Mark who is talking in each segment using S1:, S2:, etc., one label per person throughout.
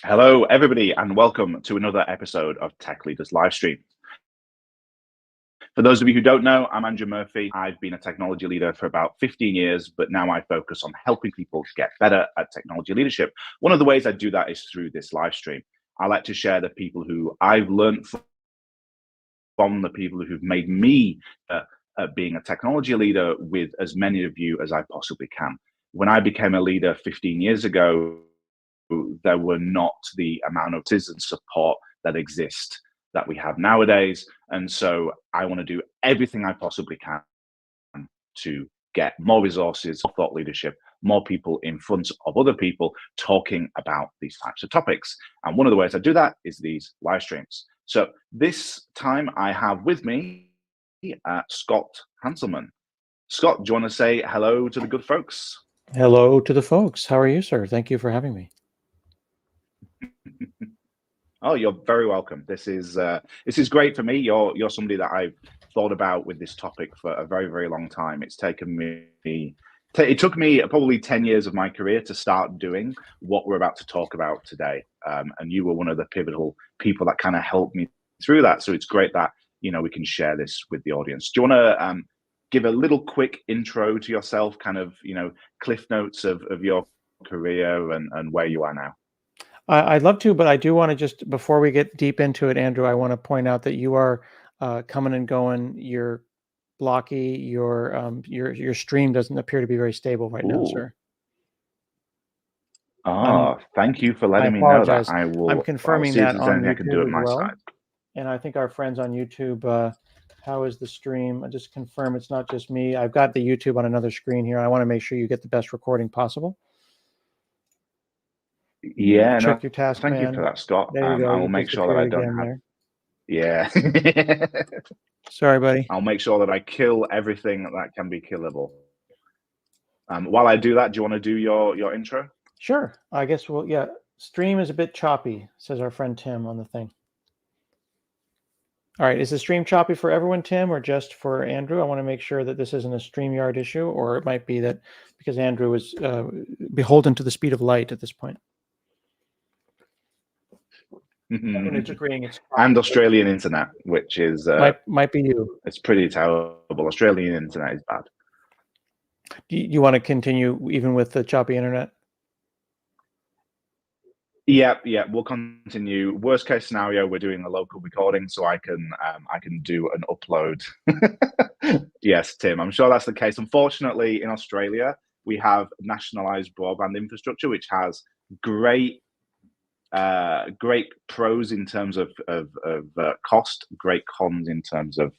S1: Hello, everybody, and welcome to another episode of Tech Leaders Livestream. For those of you who don't know, I'm Andrew Murphy. I've been a technology leader for about 15 years, but now I focus on helping people get better at technology leadership. One of the ways I do that is through this live stream. I like to share the people who I've learned from, the people who've made me being a technology leader, with as many of you as I possibly can. When I became a leader 15 years ago, there were not the amount of citizen support that exist that we have nowadays. And so I want to do everything I possibly can to get more resources, more thought leadership, more people in front of other people talking about these types of topics. And one of the ways I do that is these live streams. So this time I have with me Scott Hanselman. Scott, do you want to say hello to the good folks?
S2: Hello to the folks. How are you, sir? Thank you for having me.
S1: Oh, you're very welcome. This is great for me. You're somebody that I've thought about with this topic for a very, very long time. It's taken me it took me probably 10 years of my career to start doing what we're about to talk about today. And you were one of the pivotal people that kind of helped me through that. So it's great that, we can share this with the audience. Do you want to give a little quick intro to yourself, kind of, cliff notes of your career and where you are now?
S2: I'd love to, but I do want to just, before we get deep into it, Andrew, I want to point out that you are coming and going. You're blocky. Your stream doesn't appear to be very stable right now, sir.
S1: Thank you for letting me know that.
S2: I'm confirming that on YouTube
S1: I can do at my side.
S2: And I think our friends on YouTube, how is the stream? I just confirm it's not just me. I've got the YouTube on another screen here. I want to make sure you get the best recording possible.
S1: Yeah,
S2: check your task.
S1: Thank you for that, Scott.
S2: There you go.
S1: I will make sure that I don't have. Yeah.
S2: Sorry, buddy.
S1: I'll make sure that I kill everything that can be killable. While I do that, do you want to do your intro?
S2: Sure. I guess yeah. Stream is a bit choppy, says our friend Tim on the thing. All right. Is the stream choppy for everyone, Tim, or just for Andrew? I want to make sure that this isn't a StreamYard issue, or it might be that because Andrew is beholden to the speed of light at this point. It's agreeing it's
S1: and Australian internet, which is
S2: might be you.
S1: It's pretty terrible. Australian internet is bad.
S2: Do you want to continue even with the choppy internet?
S1: Yeah, we'll continue. Worst case scenario, we're doing a local recording, so I can do an upload. Yes, Tim, I'm sure that's the case. Unfortunately, in Australia, we have nationalized broadband infrastructure, which has great pros in terms of cost, great cons in terms of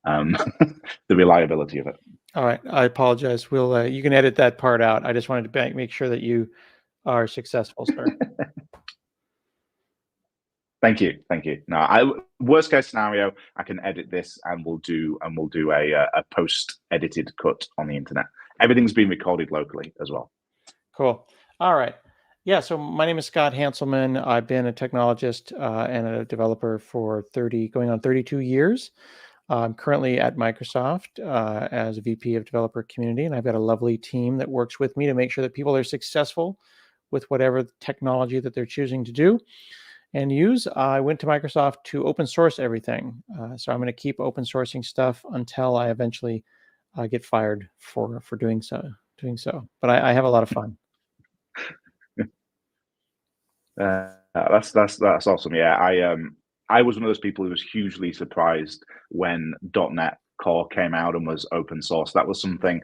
S1: the reliability of it.
S2: All right, I apologize. We'll you can edit that part out. I just wanted to make sure that you are successful, sir.
S1: Thank you. No, worst case scenario, I can edit this and we'll do a post edited cut on the internet. Everything's been recorded locally as well.
S2: Cool. All right. Yeah, so my name is Scott Hanselman. I've been a technologist and a developer for going on 32 years. I'm currently at Microsoft as a VP of Developer Community, and I've got a lovely team that works with me to make sure that people are successful with whatever technology that they're choosing to do and use. I went to Microsoft to open source everything. So I'm going to keep open sourcing stuff until I eventually get fired for doing so. But I have a lot of fun.
S1: That's awesome. Yeah, I was one of those people who was hugely surprised when .NET Core came out and was open source. That was something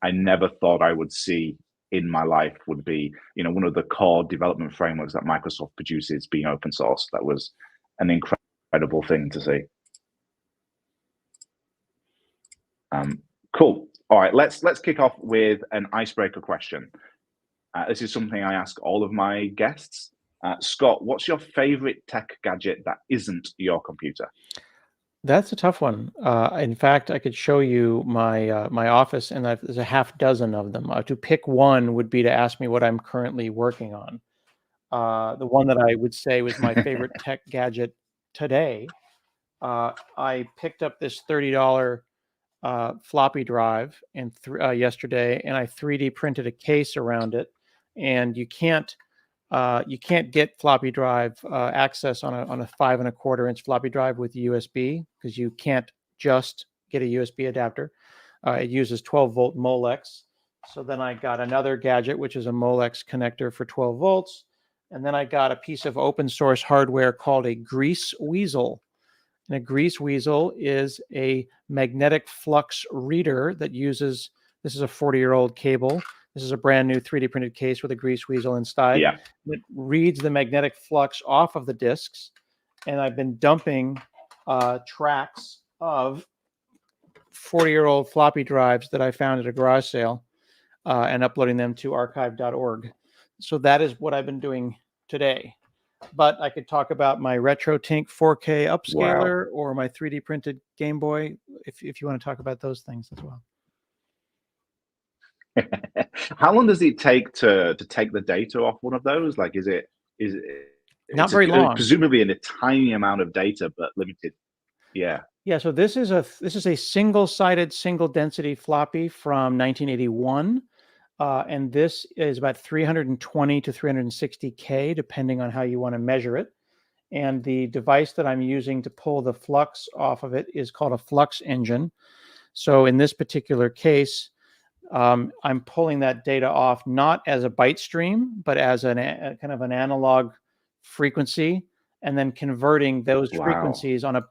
S1: I never thought I would see in my life, would be, one of the core development frameworks that Microsoft produces being open source. That was an incredible thing to see. Cool. All right, let's kick off with an icebreaker question. This is something I ask all of my guests. Scott, what's your favorite tech gadget that isn't your computer?
S2: That's a tough one. In fact, I could show you my my office, and there's a half dozen of them. To pick one would be to ask me what I'm currently working on. The one that I would say was my favorite tech gadget today. I picked up this $30 floppy drive yesterday, and I 3D printed a case around it. And you can't You can't get floppy drive access on a 5 1/4 inch floppy drive with USB, because you can't just get a USB adapter. It uses 12-volt Molex. So then I got another gadget, which is a Molex connector for 12 volts. And then I got a piece of open source hardware called a grease weasel. And a grease weasel is a magnetic flux reader that uses, this is a 40-year-old cable. This is a brand new 3D printed case with a grease weasel inside.
S1: Yeah.
S2: It reads the magnetic flux off of the discs. And I've been dumping tracks of 40-year-old floppy drives that I found at a garage sale and uploading them to archive.org. So that is what I've been doing today. But I could talk about my RetroTink 4K upscaler or my 3D printed Game Boy if you want to talk about those things as well.
S1: How long does it take to take the data off one of those? Like, is it
S2: not very long?
S1: Presumably in a tiny amount of data, but limited. Yeah.
S2: Yeah. So this is a single-sided, single-density floppy from 1981. And this is about 320 to 360K, depending on how you want to measure it. And the device that I'm using to pull the flux off of it is called a flux engine. So in this particular case, I'm pulling that data off not as a byte stream, but as a kind of an analog frequency, and then converting those frequencies on a,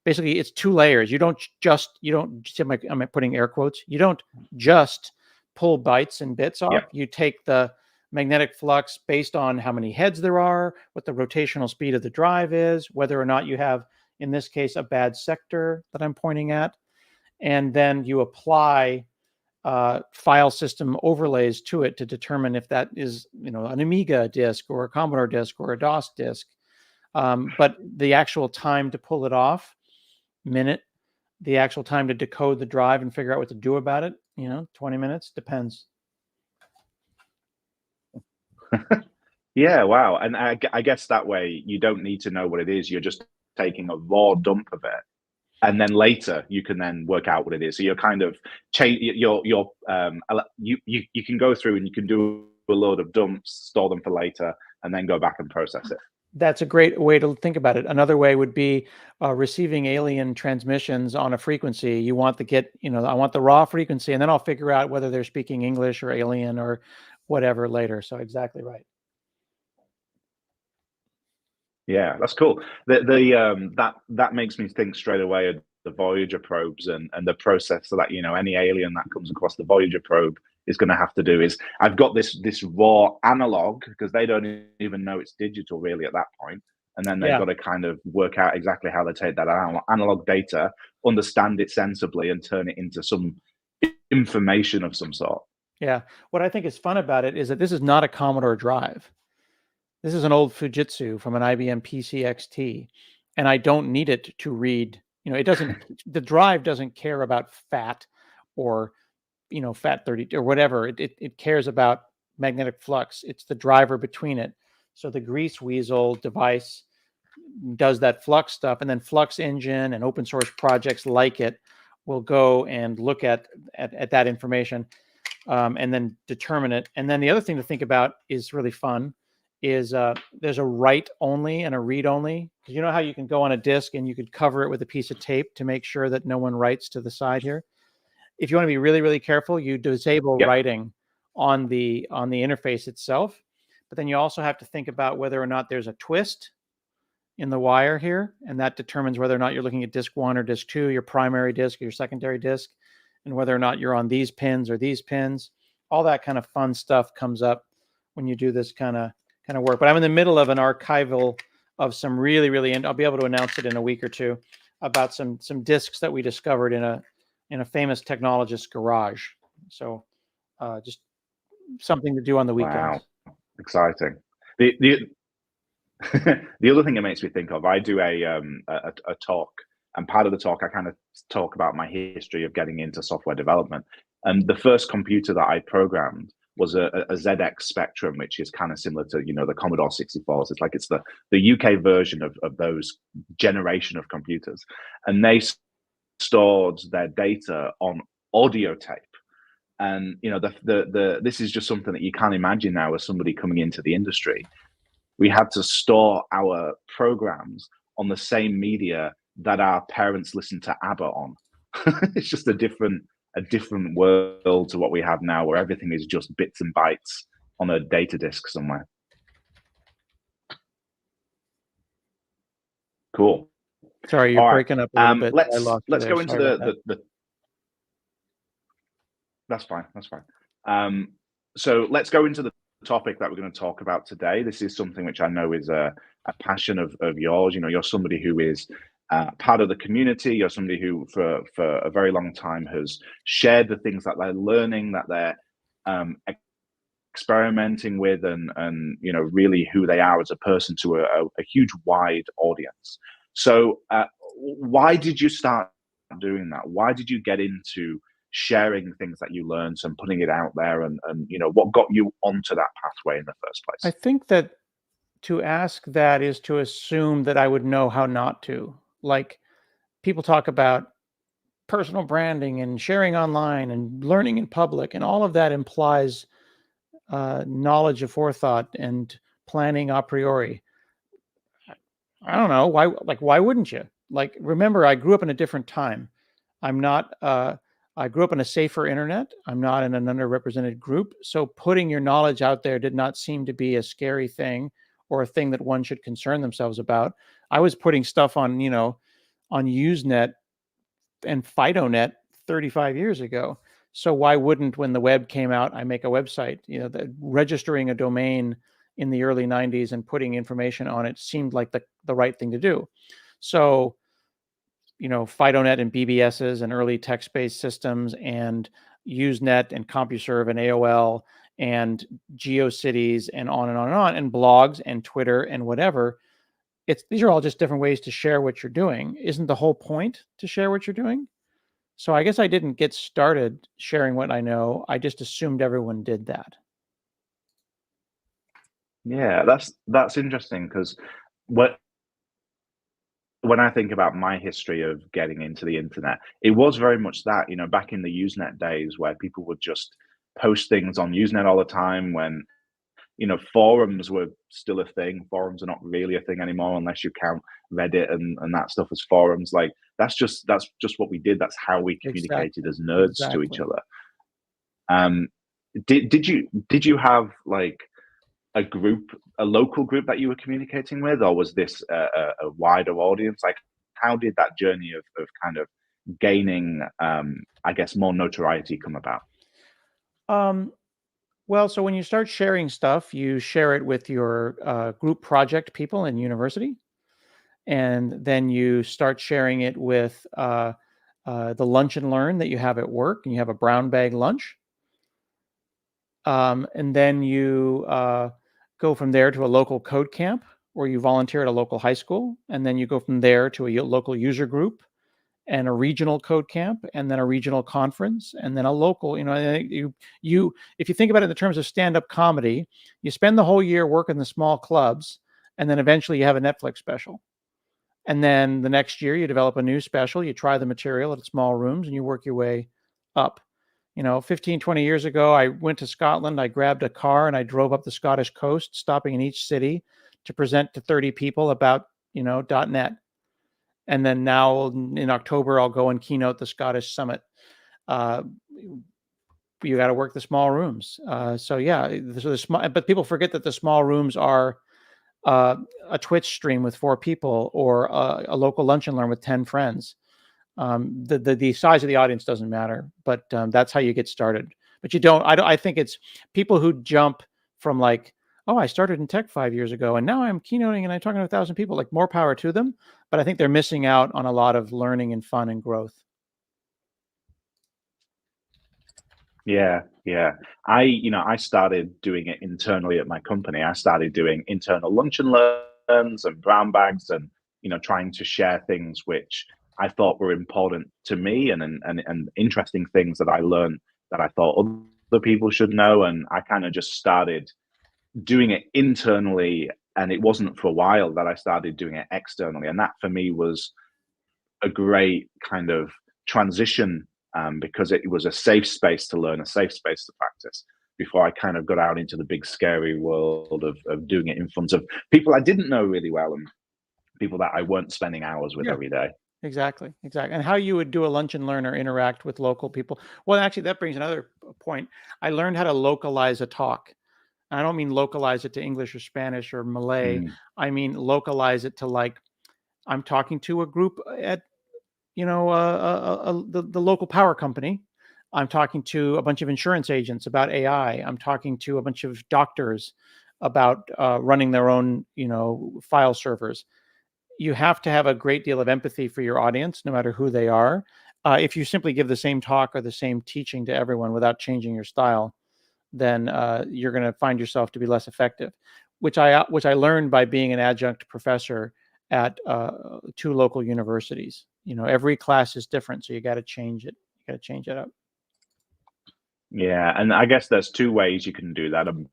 S2: basically it's 2 layers. You don't, I'm putting air quotes, you don't just pull bytes and bits off.
S1: Yep.
S2: You take the magnetic flux based on how many heads there are, what the rotational speed of the drive is, whether or not you have, in this case, a bad sector that I'm pointing at. And then you apply file system overlays to it to determine if that is, an Amiga disk or a Commodore disk or a DOS disk. But the actual time to pull it off, minute. The actual time to decode the drive and figure out what to do about it, 20 minutes, depends.
S1: Yeah, wow. And I guess that way you don't need to know what it is. You're just taking a raw dump of it. And then later you can then work out what it is. So you're kind of you can go through and you can do a load of dumps, store them for later, and then go back and process it.
S2: That's a great way to think about it. Another way would be receiving alien transmissions on a frequency. You want to I want the raw frequency, and then I'll figure out whether they're speaking English or alien or whatever later. So exactly right.
S1: Yeah, that's cool. That makes me think straight away of the Voyager probes and the process so that any alien that comes across the Voyager probe is going to have to do is, I've got this raw analog, because they don't even know it's digital really at that point, and then they've got to kind of work out exactly how they take that analog data, understand it sensibly, and turn it into some information of some sort.
S2: Yeah, what I think is fun about it is that this is not a Commodore drive. This is an old Fujitsu from an IBM PC-XT, and I don't need it to read. It doesn't. The drive doesn't care about FAT or FAT30 or whatever. It cares about magnetic flux. It's the driver between it. So the grease weasel device does that flux stuff, and then Flux Engine and open source projects like it will go and look at that information and then determine it. And then the other thing to think about is really fun. Is there's a write only and a read only. You know how you can go on a disk and you could cover it with a piece of tape to make sure that no one writes to the side here. If you want to be really, really careful, you disable writing on the interface itself. But then you also have to think about whether or not there's a twist in the wire here, and that determines whether or not you're looking at disk 1 or disk 2, your primary disk or your secondary disk, and whether or not you're on these pins or these pins. All that kind of fun stuff comes up when you do this kind of work. But I'm in the middle of an archival of some really, and I'll be able to announce it in a week or two, about some discs that we discovered in a famous technologist's garage. So just something to do on the weekends.
S1: Wow, exciting. The other thing it makes me think of, I do a talk, and part of the talk I kind of talk about my history of getting into software development. And the first computer that I programmed was a ZX Spectrum, which is kind of similar to the Commodore 64s. It's the UK version of those generation of computers, and they stored their data on audio tape. And this is just something that you can't imagine now as somebody coming into the industry. We had to store our programs on the same media that our parents listened to ABBA on. It's just a different world to what we have now, where everything is just bits and bytes on a data disk somewhere.
S2: Cool. Sorry, you're breaking up a little bit.
S1: Let's go into the. That's fine. So let's go into the topic that we're going to talk about today. This is something which I know is a passion of yours. You're somebody who is part of the community. You're somebody who, for a very long time, has shared the things that they're learning, that they're experimenting with, and really who they are as a person to a huge wide audience. So why did you start doing that? Why did you get into sharing things that you learned and putting it out there, and what got you onto that pathway in the first place?
S2: I think that to ask that is to assume that I would know how not to. Like, people talk about personal branding and sharing online and learning in public, and all of that implies knowledge of forethought and planning a priori. I don't know why. Like, why wouldn't you? Like, remember, I grew up in a different time. I'm not. I grew up in a safer internet. I'm not in an underrepresented group. So putting your knowledge out there did not seem to be a scary thing or a thing that one should concern themselves about. I was putting stuff on, on Usenet and FidoNet 35 years ago. So why wouldn't, when the web came out, I make a website? Registering a domain in the early 90s and putting information on it seemed like the right thing to do. So, FidoNet and BBSs and early text-based systems and Usenet and CompuServe and AOL and GeoCities and on and on and on, and blogs and Twitter and whatever. These are all just different ways to share what you're doing. Isn't the whole point to share what you're doing? So I guess I didn't get started sharing what I know. I just assumed everyone did that.
S1: Yeah, that's interesting, because when I think about my history of getting into the internet, it was very much that, back in the Usenet days, where people would just post things on Usenet all the time, when, forums were still a thing. Forums are not really a thing anymore, unless you count Reddit and that stuff as forums. Like, that's just what we did. That's how we communicated as nerds to each other. Did you have like a local group that you were communicating with, or was this a wider audience? Like, how did that journey of kind of gaining, I guess, more notoriety come about?
S2: Well, so when you start sharing stuff, you share it with your group project people in university, and then you start sharing it with the lunch and learn that you have at work, and you have a brown bag lunch. And then you go from there to a local code camp, or you volunteer at a local high school, and then you go from there to a local user group and a regional code camp, and then a regional conference, and then a local. If you think about it in the terms of stand-up comedy, you spend the whole year working the small clubs, and then eventually you have a Netflix special. And then the next year you develop a new special, you try the material at small rooms, and you work your way up. 15, 20 years ago, I went to Scotland, I grabbed a car and I drove up the Scottish coast, stopping in each city to present to 30 people about, .NET. And then now in October, I'll go and keynote the Scottish Summit. You got to work the small rooms. So yeah, but people forget that the small rooms are a Twitch stream with 4 people, or a local lunch and learn with 10 friends. The size of the audience doesn't matter, but that's how you get started. But I think it's people who jump from like, oh, I started in tech 5 years ago, and now I'm keynoting and I'm talking to 1,000 people. Like, more power to them. But I think they're missing out on a lot of learning and fun and growth.
S1: Yeah. I started doing it internally at my company. I started doing internal lunch and learns and brown bags, and trying to share things which I thought were important to me, and interesting things that I learned that I thought other people should know. And I kind of just started doing it internally, and it wasn't for a while that I started doing it externally. And that for me was a great kind of transition because it was a safe space to learn, a safe space to practice, before I kind of got out into the big scary world of doing it in front of people I didn't know really well and people that I weren't spending hours with
S2: Yeah.
S1: every day.
S2: Exactly, exactly. And how you would do a lunch and learn or interact with local people. Well, actually, that brings another point. I learned how to localize a talk. I don't mean localize it to English or Spanish or Malay.
S1: Mm.
S2: I mean localize it to, like, I'm talking to a group at, the local power company. I'm talking to a bunch of insurance agents about AI. I'm talking to a bunch of doctors about running their own, file servers. You have to have a great deal of empathy for your audience, no matter who they are. If you simply give the same talk or the same teaching to everyone without changing your style, then you're going to find yourself to be less effective, which I learned by being an adjunct professor at 2 local universities. Every class is different, so you got to change it. You got to change it up.
S1: Yeah, and I guess there's 2 ways you can do that, and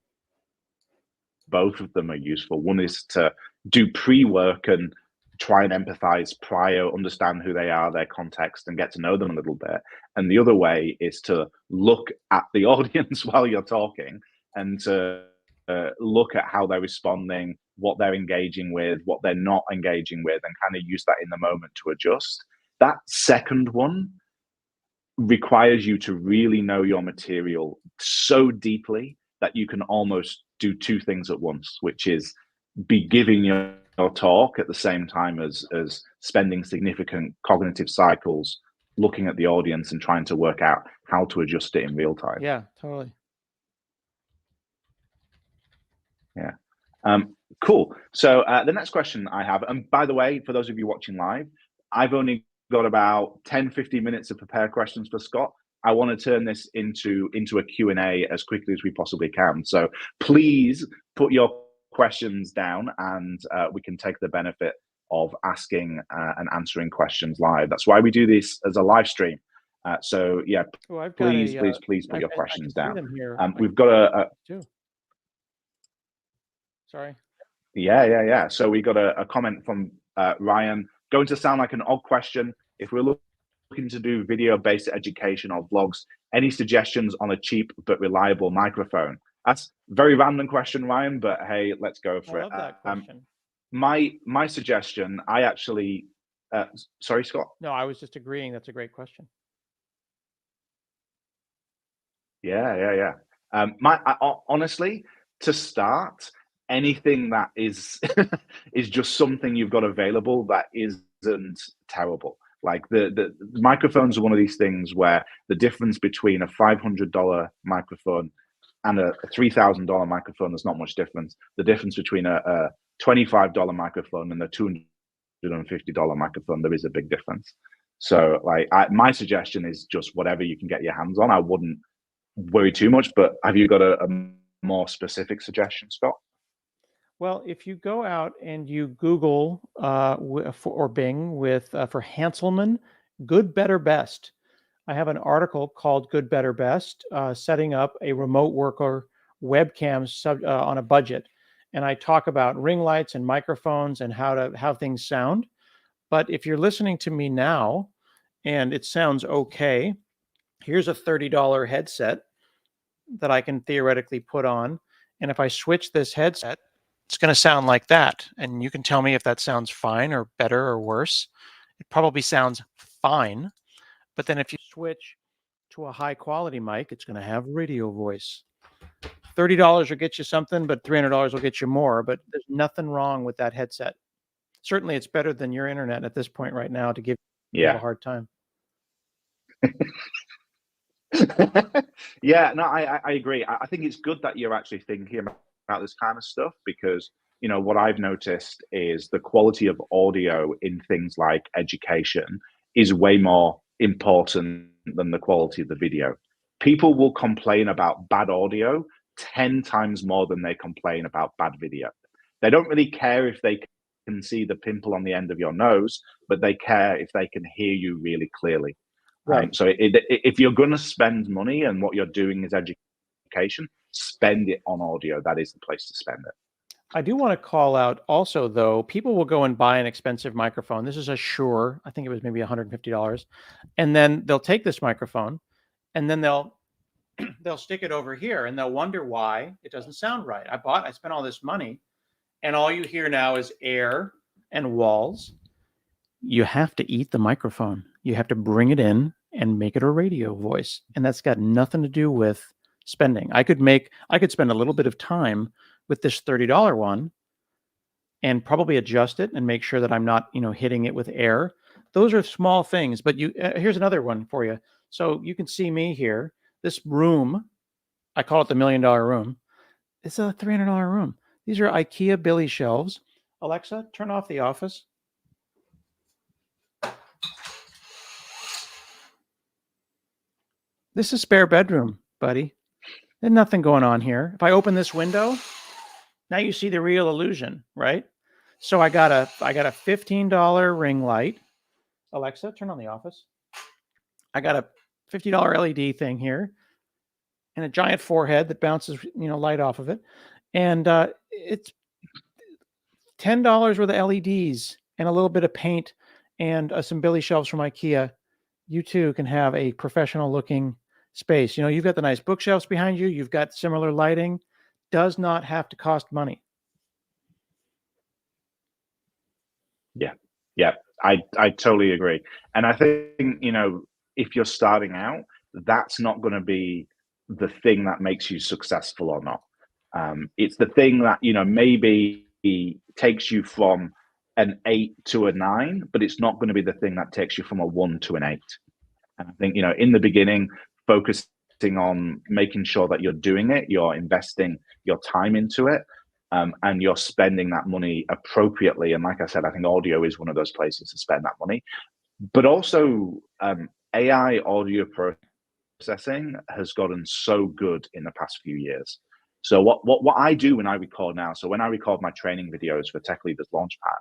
S1: both of them are useful. One is to do pre-work and try and empathize prior, understand who they are, their context, and get to know them a little bit. And the other way is to look at the audience while you're talking and to look at how they're responding, what they're engaging with, what they're not engaging with, and kind of use that in the moment to adjust. That second one requires you to really know your material so deeply that you can almost do 2 things at once, which is be giving your talk at the same time as spending significant cognitive cycles looking at the audience and trying to work out how to adjust it in real time.
S2: Yeah, totally.
S1: Yeah. Cool. So the next question I have, and by the way, for those of you watching live, I've only got about 10-15 minutes to prepare questions for Scott. I want to turn this into a Q&A as quickly as we possibly can. So please put your questions down and we can take the benefit of asking and answering questions live. That's why we do this as a live stream. So yeah, please put your questions down. We've got a
S2: Sorry.
S1: Yeah. So we got a comment from Ryan. Going to sound like an odd question. If we're looking to do video-based education or vlogs, any suggestions on a cheap but reliable microphone? That's a very random question, Ryan, but hey, let's go for
S2: I love that question.
S1: My suggestion, I actually, sorry, Scott?
S2: No, I was just agreeing. That's a great question.
S1: Yeah. Honestly, to start, anything that is is just something you've got available that isn't terrible. Like the microphones are one of these things where the difference between a $500 microphone and a $3,000 microphone, there's not much difference. The difference between a $25 microphone and a $250 microphone, there is a big difference. So like my suggestion is just whatever you can get your hands on. I wouldn't worry too much, but have you got a more specific suggestion, Scott?
S2: Well, if you go out and you Google or Bing for Hanselman, good, better, best. I have an article called Good, Better, Best, setting up a remote worker webcam on a budget. And I talk about ring lights and microphones and how things sound. But if you're listening to me now and it sounds okay, here's a $30 headset that I can theoretically put on. And if I switch this headset, it's going to sound like that. And you can tell me if that sounds fine or better or worse. It probably sounds fine. But then if you switch to a high quality mic, it's going to have radio voice. $30 will get you something, but $300 will get you more. But there's nothing wrong with that headset. Certainly, it's better than your internet at this point right now to give you a hard time.
S1: Yeah, no, I agree. I think it's good that you're actually thinking about this kind of stuff because, what I've noticed is the quality of audio in things like education is way more important than the quality of the video. People will complain about bad audio 10 times more than they complain about bad video. They don't really care if they can see the pimple on the end of your nose, but they care if they can hear you really clearly.
S2: Right.
S1: So if you're going to spend money and what you're doing is education, spend it on audio. That is the place to spend it.
S2: I do want to call out also, though, people will go and buy an expensive microphone. This is a Shure. I think it was maybe $150. And then they'll take this microphone and then they'll stick it over here and they'll wonder why it doesn't sound right. I spent all this money and all you hear now is air and walls. You have to eat the microphone. You have to bring it in and make it a radio voice. And that's got nothing to do with spending. I could spend a little bit of time with this $30 one and probably adjust it and make sure that I'm not, hitting it with air. Those are small things, but here's another one for you. So you can see me here. This room, I call it the $1 million room. It's a $300 room. These are IKEA Billy shelves. Alexa, turn off the office. This is spare bedroom, buddy. There's nothing going on here. If I open this window, now you see the real illusion, right? So I got a $15 ring light. Alexa, turn on the office. I got a $50 LED thing here and a giant forehead that bounces, light off of it. And it's $10 worth of LEDs and a little bit of paint and some Billy shelves from IKEA. You too can have a professional looking space. You've got the nice bookshelves behind you. You've got similar lighting. Does not have to cost money.
S1: Yeah, I totally agree. And I think, if you're starting out, that's not going to be the thing that makes you successful or not. It's the thing that, maybe takes you from an 8 to a 9, but it's not going to be the thing that takes you from a 1 to an 8. And I think, in the beginning, focusing on making sure that you're doing it, you're investing your time into it, and you're spending that money appropriately. And like I said, I think audio is one of those places to spend that money. But also, AI audio processing has gotten so good in the past few years. So what I do when I record now, so when I record my training videos for Tech Leaders Launchpad,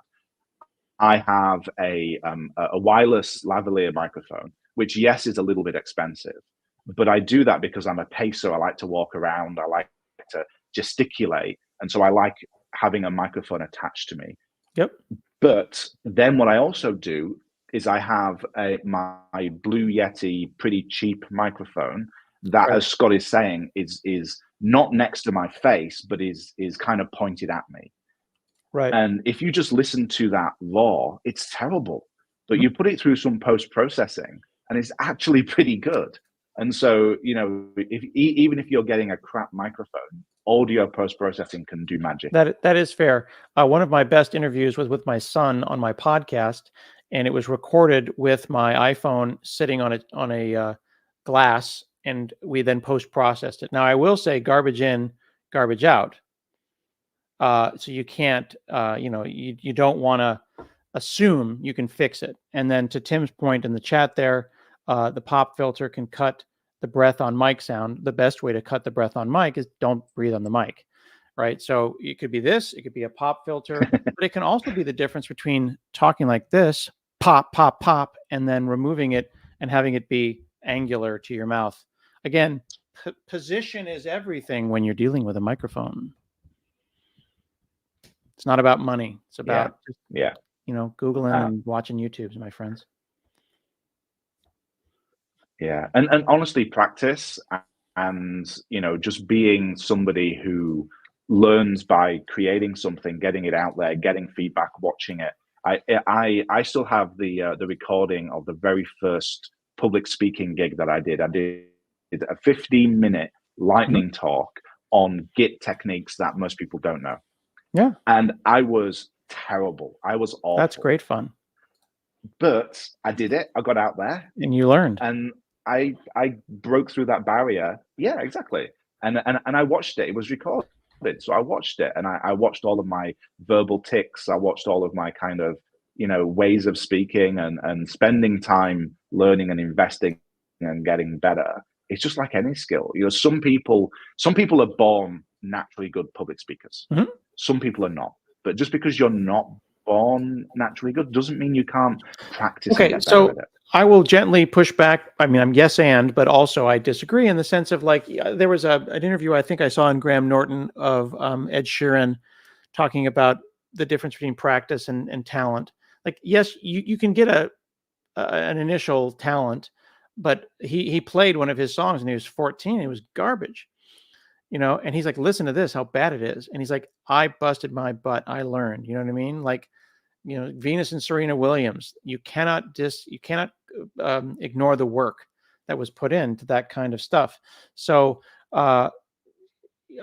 S1: I have a wireless lavalier microphone, which, yes, is a little bit expensive, but I do that because I'm a pacer. I like to walk around. I like to gesticulate. And so I like having a microphone attached to me.
S2: Yep.
S1: But then what I also do is I have my Blue Yeti pretty cheap microphone that, right, as Scott is saying, is not next to my face, but is kind of pointed at me.
S2: Right.
S1: And if you just listen to that raw, it's terrible. But you put it through some post-processing and it's actually pretty good. And so, even if you're getting a crap microphone, audio post-processing can do magic.
S2: That is fair. One of my best interviews was with my son on my podcast, and it was recorded with my iPhone sitting on a glass, and we then post-processed it. Now, I will say garbage in, garbage out. So you can't, you don't want to assume you can fix it. And then to Tim's point in the chat there, the pop filter can cut the breath on mic sound. The best way to cut the breath on mic is don't breathe on the mic, right? So it could be this, it could be a pop filter, but it can also be the difference between talking like this, pop, pop, pop, and then removing it and having it be angular to your mouth. Again, position is everything when you're dealing with a microphone. It's not about money. It's about, Googling and watching YouTubes, my friends.
S1: Yeah. And honestly, practice and, just being somebody who learns by creating something, getting it out there, getting feedback, watching it. I still have the recording of the very first public speaking gig that I did. I did a 15-minute lightning talk on Git techniques that most people don't know.
S2: Yeah.
S1: And I was terrible. I was awful.
S2: That's great fun.
S1: But I did it. I got out there.
S2: And you learned.
S1: And I broke through that barrier. Yeah, exactly. And I watched it. It was recorded. So I watched it, and I watched all of my verbal tics. I watched all of my kind of, ways of speaking and spending time learning and investing and getting better. It's just like any skill. Some people are born naturally good public speakers. Mm-hmm. Some people are not. But just because you're not born naturally good doesn't mean you can't practice.
S2: Okay, so I will gently push back. I mean, I'm yes and, but also I disagree in the sense of there was an interview I think I saw in Graham Norton of Ed Sheeran talking about the difference between practice and talent. Like, yes, you can get an initial talent, but he played one of his songs when he was 14. It was garbage, and he's like, listen to this, how bad it is. And he's like, I busted my butt. I learned, you know what I mean? Like, Venus and Serena Williams, you cannot ignore the work that was put into that kind of stuff. So I'm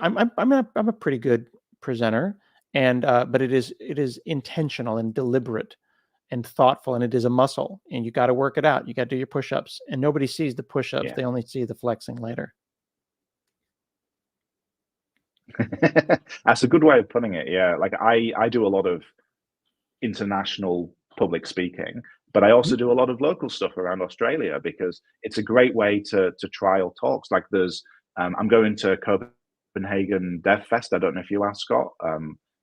S2: a pretty good presenter, and but it is intentional and deliberate and thoughtful, and it is a muscle, and you got to work it out. You got to do your push-ups, and nobody sees the push-ups.
S1: Yeah.
S2: They only see the flexing later.
S1: That's a good way of putting it. Yeah, like I do a lot of international public speaking, but I also do a lot of local stuff around Australia because it's a great way to trial talks. Like there's I'm going to Copenhagen Dev Fest. I don't know if you are, Scott,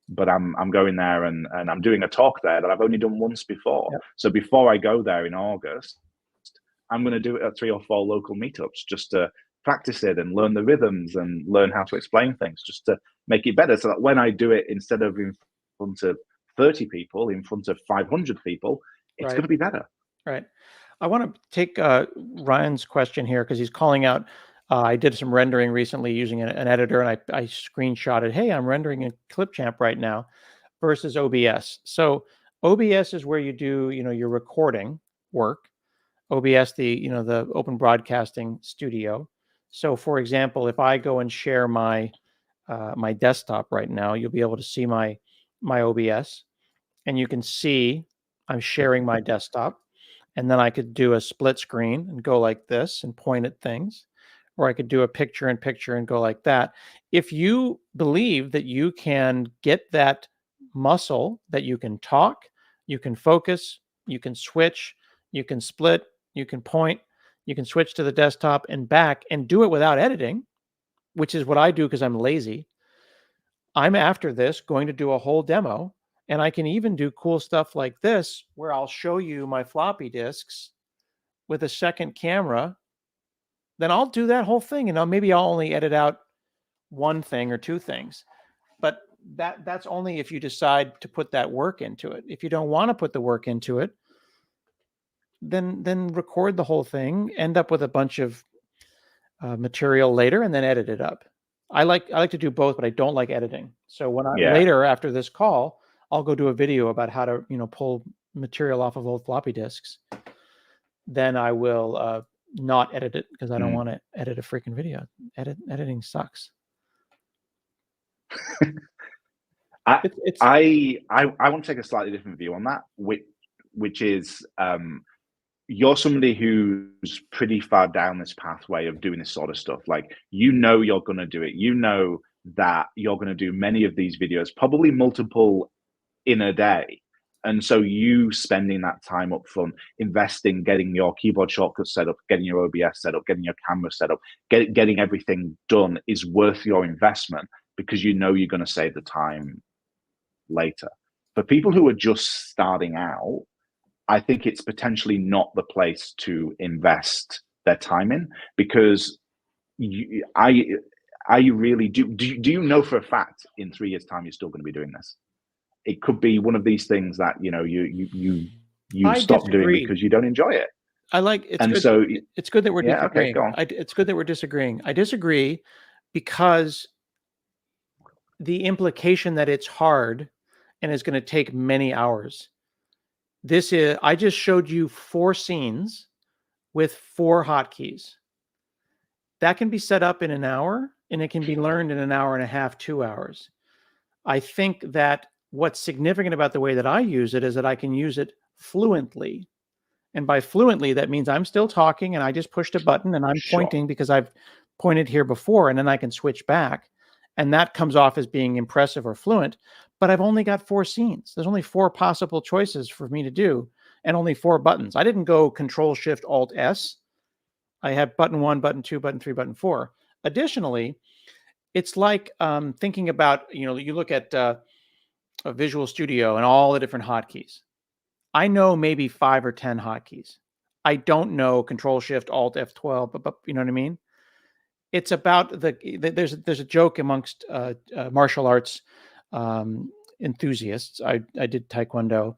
S1: but I'm going there and I'm doing a talk there that I've only done once before.
S2: Yep.
S1: So before I go there in August, I'm going to do it at 3 or 4 local meetups just to practice it and learn the rhythms and learn how to explain things, just to make it better, so that when I do it, instead of in front of 30 people, in front of 500 people, it's going to be better.
S2: Right. I want to take Ryan's question here because he's calling out. I did some rendering recently using an editor, and I screenshotted, hey, I'm rendering in Clipchamp right now versus OBS. So OBS is where you do, your recording work. OBS, the Open Broadcasting Studio. So for example, if I go and share my my desktop right now, you'll be able to see my OBS, and you can see I'm sharing my desktop. And then I could do a split screen and go like this and point at things, or I could do a picture in picture and go like that. If you believe that you can get that muscle, that you can talk, you can focus, you can switch, you can split, you can point, you can switch to the desktop and back and do it without editing, which is what I do because I'm lazy. I'm after this going to do a whole demo. And I can even do cool stuff like this, where I'll show you my floppy disks with a second camera. Then I'll do that whole thing, and maybe I'll only edit out one thing or two things. But that's only if you decide to put that work into it. If you don't want to put the work into it, then record the whole thing, end up with a bunch of material later, and then edit it up. I like to do both, but I don't like editing. So when later after this call, I'll go do a video about how to, pull material off of old floppy disks. Then I will not edit it because I don't want to edit a freaking video. Editing sucks.
S1: I want to take a slightly different view on that, which is you're somebody who's pretty far down this pathway of doing this sort of stuff. Like, you're going to do it. You know that you're going to do many of these videos, probably multiple in a day. And so you spending that time up front, investing, getting your keyboard shortcuts set up, getting your OBS set up, getting your camera set up, getting everything done is worth your investment, because you're going to save the time later. For people who are just starting out, I think it's potentially not the place to invest their time in, because I really do you know for a fact in 3 years' time you're still going to be doing this? It could be one of these things that you stop doing because you don't enjoy it.
S2: It's good that we're disagreeing.
S1: Okay, go on.
S2: It's good that we're disagreeing. I disagree because the implication that it's hard and is going to take many hours. I just showed you 4 scenes with 4 hotkeys. That can be set up in an hour, and it can be learned in an hour and a half, 2 hours. I think that what's significant about the way that I use it is that I can use it fluently. And by fluently, that means I'm still talking and I just pushed a button and I'm pointing because I've pointed here before, and then I can switch back. And that comes off as being impressive or fluent. But I've only got 4 scenes. There's only 4 possible choices for me to do, and only 4 buttons. I didn't go Control-Shift-Alt-S. I have button 1, button 2, button 3, button 4. Additionally, it's like thinking about, you look at a Visual Studio and all the different hotkeys. I know maybe 5 or 10 hotkeys. I don't know Control-Shift-Alt-F12, but you know what I mean? It's about there's a joke amongst martial arts enthusiasts, I did Taekwondo,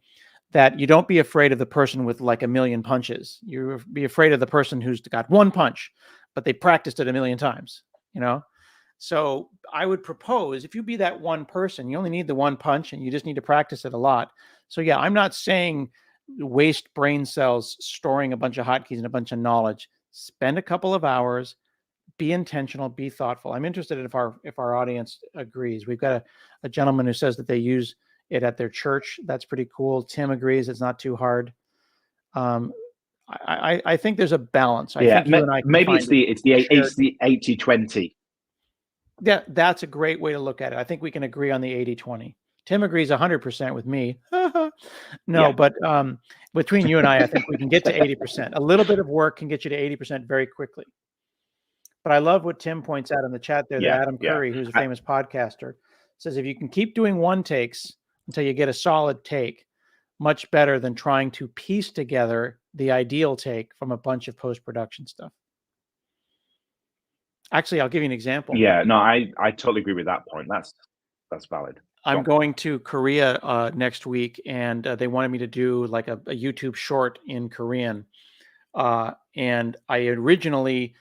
S2: that you don't be afraid of the person with like a million punches. You be afraid of the person who's got one punch, but they practiced it a million times, you know? So I would propose, if you be that one person, you only need the one punch and you just need to practice it a lot. So yeah, I'm not saying waste brain cells storing a bunch of hotkeys and a bunch of knowledge. Spend a couple of hours, be intentional, be thoughtful. I'm interested in if our audience agrees. We've got a gentleman who says that they use it at their church. That's pretty cool. Tim agrees it's not too hard. I think there's a balance. I think you and I can
S1: maybe
S2: find
S1: it's the 80-20.
S2: Yeah, that's a great way to look at it. I think we can agree on the 80-20. Tim agrees 100% with me. No,
S1: Yeah.
S2: but between you and I think we can get to 80%. A little bit of work can get you to 80% very quickly. But I love what Tim points out in the chat there, that Adam Curry, who's a famous podcaster, says if you can keep doing one takes until you get a solid take, much better than trying to piece together the ideal take from a bunch of post-production stuff. Actually, I'll give you an example.
S1: Yeah, no, I totally agree with that point. That's valid.
S2: I'm going to Korea next week, and they wanted me to do like a YouTube short in Korean. And I originally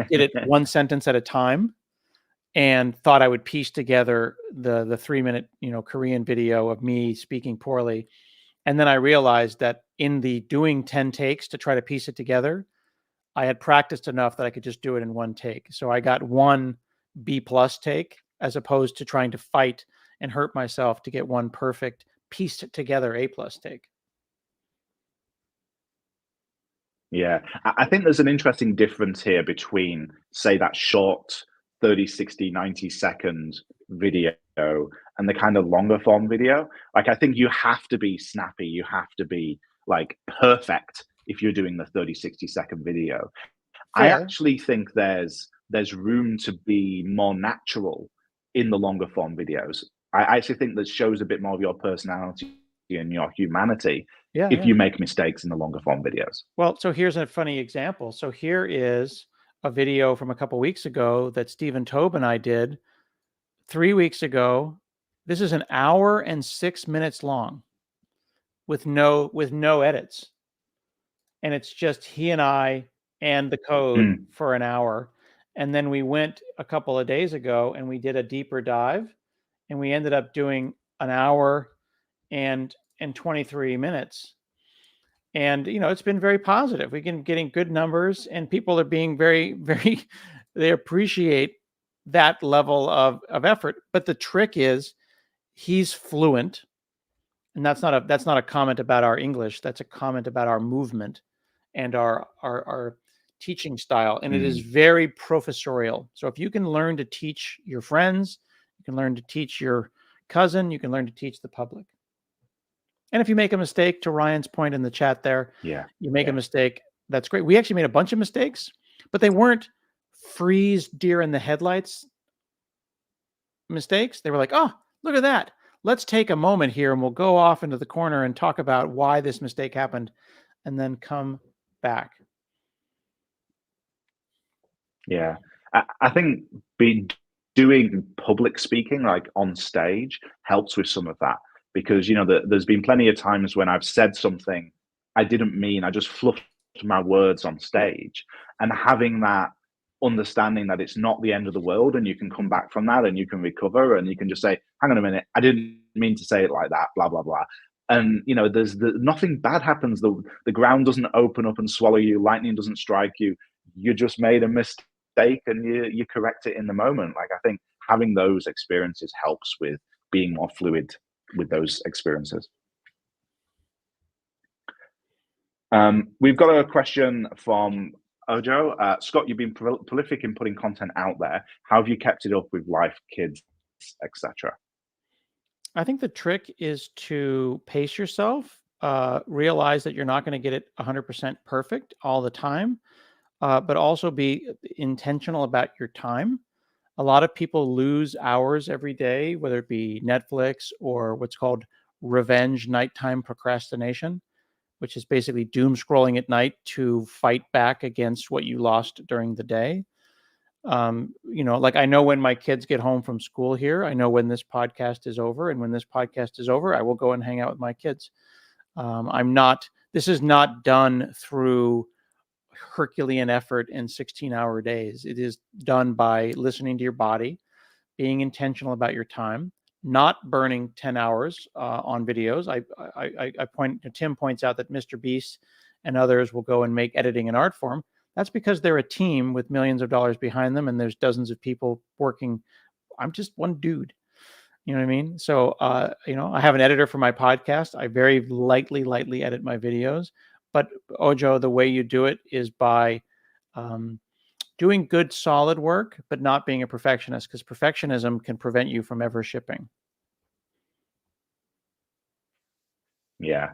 S2: did it one sentence at a time and thought I would piece together the 3-minute, Korean video of me speaking poorly. And then I realized that in the doing 10 takes to try to piece it together, I had practiced enough that I could just do it in one take. So I got one B+ take, as opposed to trying to fight and hurt myself to get one perfect pieced together A+ take.
S1: Yeah, I think there's an interesting difference here between, say, that short 30, 60, 90-second video and the kind of longer form video. Like, I think you have to be snappy. You have to be like perfect if you're doing the 30, 60-second video. Fair. I actually think there's room to be more natural in the longer form videos. I actually think that shows a bit more of your personality and your humanity if you make mistakes in the longer form videos.
S2: Well, so here's a funny example. So here is a video from a couple weeks ago that Stephen Tobe and I did 3 weeks ago. This is an hour and 6 minutes long with no edits. And it's just he and I and the code for an hour. And then we went a couple of days ago and we did a deeper dive, and we ended up doing an hour and 23 minutes. And, it's been very positive. We've been getting good numbers, and people are being very, very, they appreciate that level of effort. But the trick is he's fluent. And that's not a comment about our English. That's a comment about our movement and our teaching style. And it is very professorial. So if you can learn to teach your friends, you can learn to teach your cousin, you can learn to teach the public. And if you make a mistake, to Ryan's point in the chat there, you make a mistake, that's great. We actually made a bunch of mistakes, but they weren't freeze deer in the headlights mistakes. They were like, oh, look at that. Let's take a moment here and we'll go off into the corner and talk about why this mistake happened and then come back.
S1: Yeah. I think doing public speaking, like on stage, helps with some of that. Because, there's been plenty of times when I've said something I didn't mean. I just fluffed my words on stage, and having that understanding that it's not the end of the world, and you can come back from that and you can recover, and you can just say, hang on a minute, I didn't mean to say it like that, blah, blah, blah. And, there's nothing bad happens. The ground doesn't open up and swallow you. Lightning doesn't strike you. You just made a mistake and you correct it in the moment. Like, I think having those experiences helps with being more fluid with those experiences. We've got a question from Ojo. Scott, you've been prolific in putting content out there. How have you kept it up with life, kids, etc.?
S2: I think the trick is to pace yourself, realize that you're not going to get it 100% perfect all the time, but also be intentional about your time. A lot of people lose hours every day, whether it be Netflix or what's called revenge nighttime procrastination, which is basically doom scrolling at night to fight back against what you lost during the day. Like I know when my kids get home from school here, I know when this podcast is over, and when this podcast is over, I will go and hang out with my kids. This is not done through Herculean effort in 16-hour days. It is done by listening to your body, being intentional about your time, not burning 10 hours on videos. Tim points out that Mr. Beast and others will go and make editing an art form. That's because they're a team with millions of dollars behind them, and there's dozens of people working. I'm just one dude. You know what I mean? So, I have an editor for my podcast. I very lightly edit my videos. But Ojo, the way you do it is by doing good, solid work, but not being a perfectionist, because perfectionism can prevent you from ever shipping.
S1: Yeah.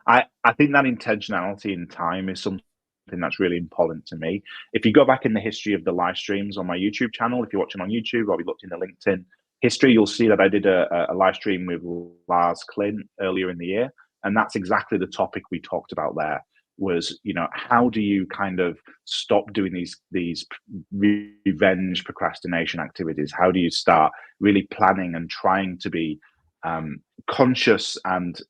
S1: I think that intentionality in time is something that's really important to me. If you go back in the history of the live streams on my YouTube channel, if you're watching on YouTube or we looked in the LinkedIn history, you'll see that I did a live stream with Lars Klint earlier in the year. And that's exactly the topic we talked about there was, how do you kind of stop doing these revenge procrastination activities? How do you start really planning and trying to be conscious and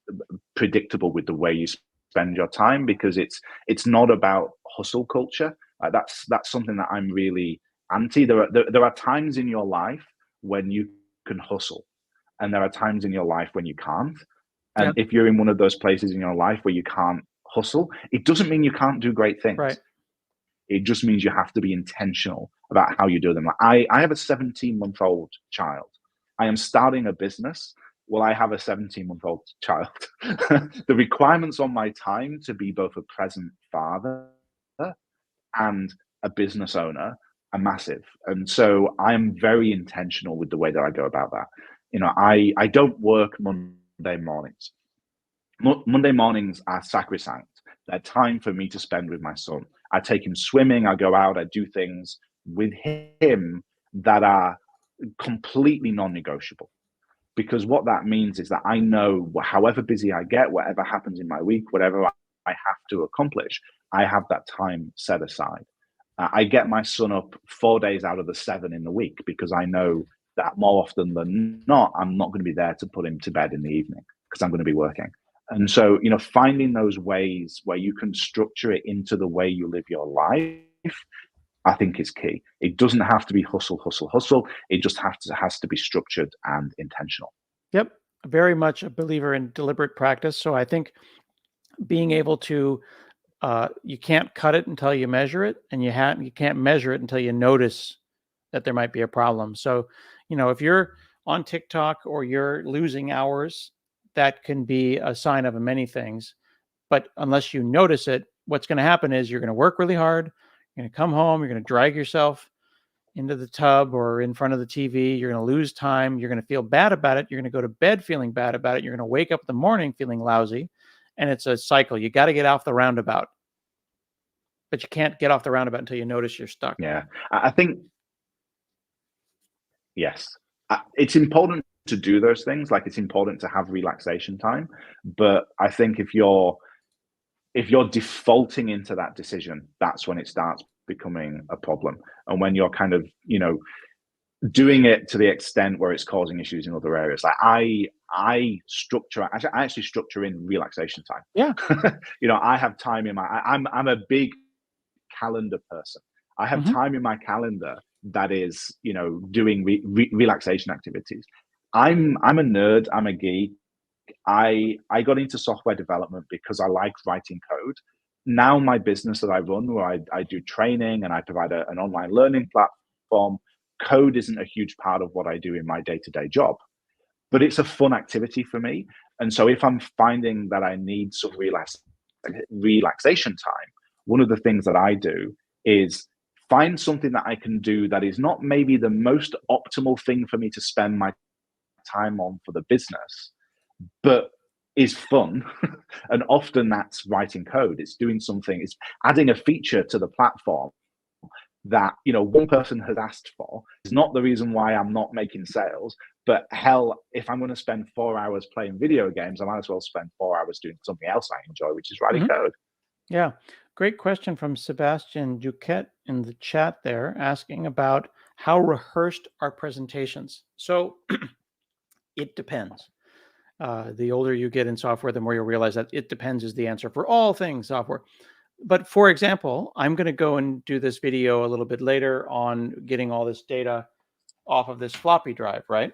S1: predictable with the way you spend your time? Because it's not about hustle culture. That's something that I'm really anti. There are times in your life when you can hustle, and there are times in your life when you can't. And if you're in one of those places in your life where you can't hustle, it doesn't mean you can't do great things.
S2: Right.
S1: It just means you have to be intentional about how you do them. I have a 17-month-old child. I am starting a business. Well, I have a 17-month-old child. The requirements on my time to be both a present father and a business owner are massive. And so I am very intentional with the way that I go about that. I don't work Monday mornings. Monday mornings are sacrosanct. They're time for me to spend with my son. I take him swimming, I go out, I do things with him that are completely non-negotiable. Because what that means is that I know however busy I get, whatever happens in my week, whatever I have to accomplish, I have that time set aside. I get my son up 4 days out of the 7 in the week because I know that more often than not, I'm not going to be there to put him to bed in the evening because I'm going to be working. And so, finding those ways where you can structure it into the way you live your life, I think is key. It doesn't have to be hustle. It just has to be structured and intentional.
S2: Yep. Very much a believer in deliberate practice. So I think being able to, you can't cut it until you measure it, and you can't measure it until you notice that there might be a problem. So, if you're on TikTok or you're losing hours, that can be a sign of many things. But unless you notice it, what's going to happen is you're going to work really hard. You're going to come home. You're going to drag yourself into the tub or in front of the TV. You're going to lose time. You're going to feel bad about it. You're going to go to bed feeling bad about it. You're going to wake up in the morning feeling lousy. And it's a cycle. You got to get off the roundabout. But you can't get off the roundabout until you notice you're stuck.
S1: Yeah. I think, yes, it's important to do those things. Like, it's important to have relaxation time. But I think if you're defaulting into that decision, that's when it starts becoming a problem. And when you're kind of, doing it to the extent where it's causing issues in other areas. Like I actually structure in relaxation time.
S2: Yeah.
S1: I have time in I'm a big calendar person. I have time in my calendar that is, doing relaxation activities. I'm a nerd. I'm a geek. I got into software development because I like writing code. Now my business that I run, where I do training and I provide an online learning platform, code isn't a huge part of what I do in my day-to-day job, but it's a fun activity for me. And so if I'm finding that I need some relaxation time, one of the things that I do is find something that I can do that is not maybe the most optimal thing for me to spend my time on for the business, but is fun. And often that's writing code. It's doing something, it's adding a feature to the platform that one person has asked for. It's not the reason why I'm not making sales, but hell, if I'm going to spend 4 hours playing video games, I might as well spend 4 hours doing something else I enjoy, which is writing code.
S2: Yeah, great question from Sebastian Duquette in the chat there, asking about how rehearsed are presentations. So it depends. The older you get in software, the more you'll realize that it depends is the answer for all things software. But for example, I'm going to go and do this video a little bit later on getting all this data off of this floppy drive, right?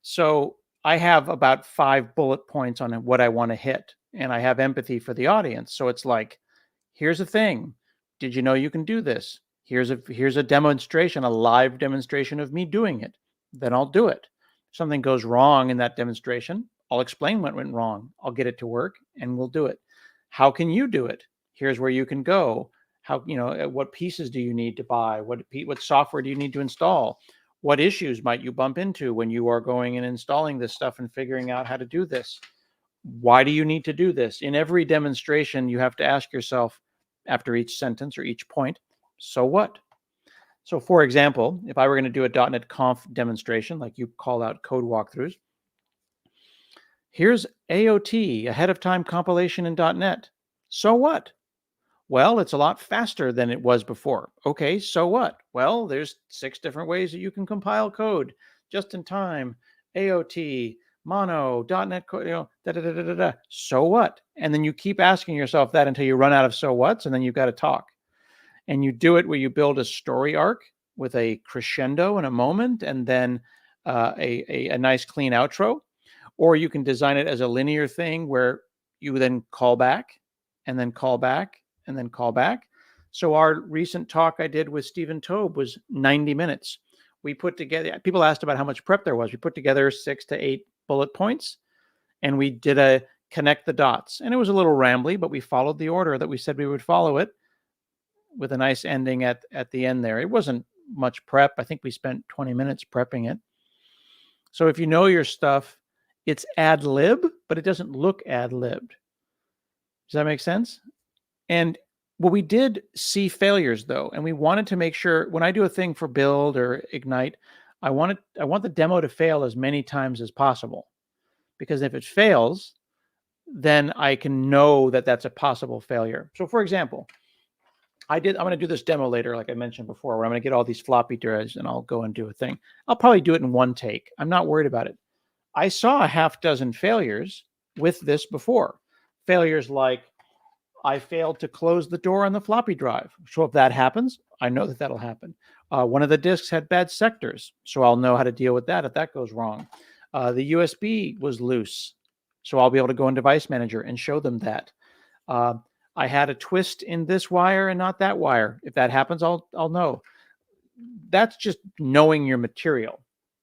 S2: So I have about 5 bullet points on what I want to hit, and I have empathy for the audience. So it's like, here's a thing. Did you know you can do this? Here's a demonstration, a live demonstration of me doing it. Then I'll do it. If something goes wrong in that demonstration, I'll explain what went wrong. I'll get it to work and we'll do it. How can you do it? Here's where you can go. How, what pieces do you need to buy? What software do you need to install? What issues might you bump into when you are going and installing this stuff and figuring out how to do this? Why do you need to do this? In every demonstration, you have to ask yourself after each sentence or each point, so what? So for example, if I were going to do a .NET Conf demonstration, like you call out code walkthroughs, here's AOT, ahead of time compilation in .NET. So what? Well, it's a lot faster than it was before. Okay, so what? Well, there's 6 different ways that you can compile code just in time, AOT, mono, .NET code, So what? And then you keep asking yourself that until you run out of so whats, and then you've got to talk. And you do it where you build a story arc with a crescendo in a moment, and then a nice clean outro. Or you can design it as a linear thing where you then call back and then call back and then call back. So our recent talk I did with Stephen Tobe was 90 minutes. We put together, people asked about how much prep there was. We put together 6 to 8 bullet points and we did a connect the dots. And it was a little rambly, but we followed the order that we said we would follow it with a nice ending at the end there. It wasn't much prep. I think we spent 20 minutes prepping it. So if you know your stuff, it's ad lib, but it doesn't look ad libbed. Does that make sense? And we did see failures though, and we wanted to make sure when I do a thing for build or ignite, I want the demo to fail as many times as possible, because if it fails, then I can know that that's a possible failure. So for example, I'm going to do this demo later, like I mentioned before, where I'm going to get all these floppy drives and I'll go and do a thing. I'll probably do it in one take. I'm not worried about it. I saw a half dozen failures with this before. Failures like I failed to close the door on the floppy drive. So if that happens, I know that that'll happen. One of the disks had bad sectors, so I'll know how to deal with that if that goes wrong. The USB was loose, so I'll be able to go in Device Manager and show them that. I had a twist in this wire and not that wire. If that happens, I'll know. That's just knowing your material.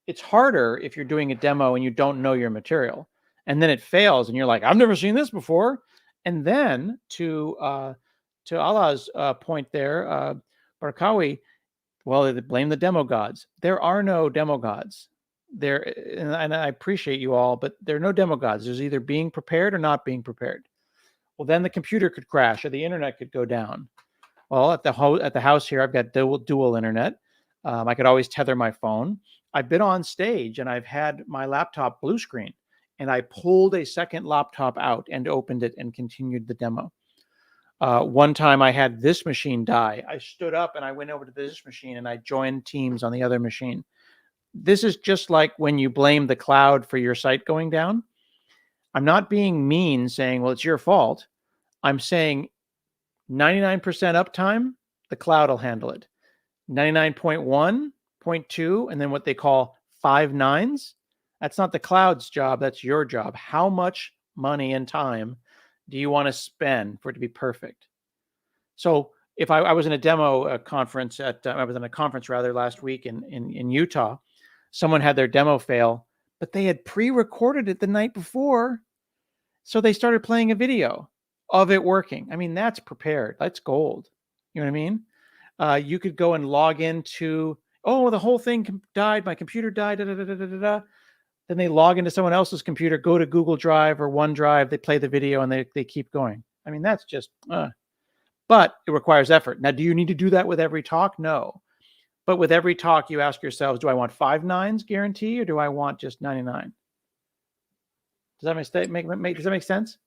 S2: It's harder if you're doing a demo and you don't know your material, and then it fails, and you're like, I've never seen this before. And then to Allah's point there, Barkawi, well, they blame the demo gods. There are no demo gods. There, and I appreciate you all, but there are no demo gods. There's either being prepared or not being prepared. Well, then the computer could crash or the internet could go down. Well, at the house here, I've got dual internet. I could always tether my phone. I've been on stage and I've had my laptop blue screen, and I pulled a second laptop out and opened it and continued the demo. One time I had this machine die. I stood up and I went over to this machine and I joined Teams on the other machine. This is just like when you blame the cloud for your site going down. I'm not being mean saying, well, it's your fault. I'm saying 99% uptime, the cloud will handle it. 99.1, 0.2, and then what they call 5 nines. That's not the cloud's job. That's your job. How much money and time do you want to spend for it to be perfect? So if I was in a demo conference I was in a conference rather last week in Utah, someone had their demo fail, but they had pre-recorded it the night before. So they started playing a video of it working. I mean, that's prepared. That's gold. You know what I mean? You could go and log into, oh, the whole thing died. My computer died. Then they log into someone else's computer, go to Google Drive or OneDrive. They play the video and they keep going. I mean, that's just, but it requires effort. Now, do you need to do that with every talk? No. But with every talk, you ask yourselves, do I want 5 nines guarantee or do I want just 99? Does that make sense?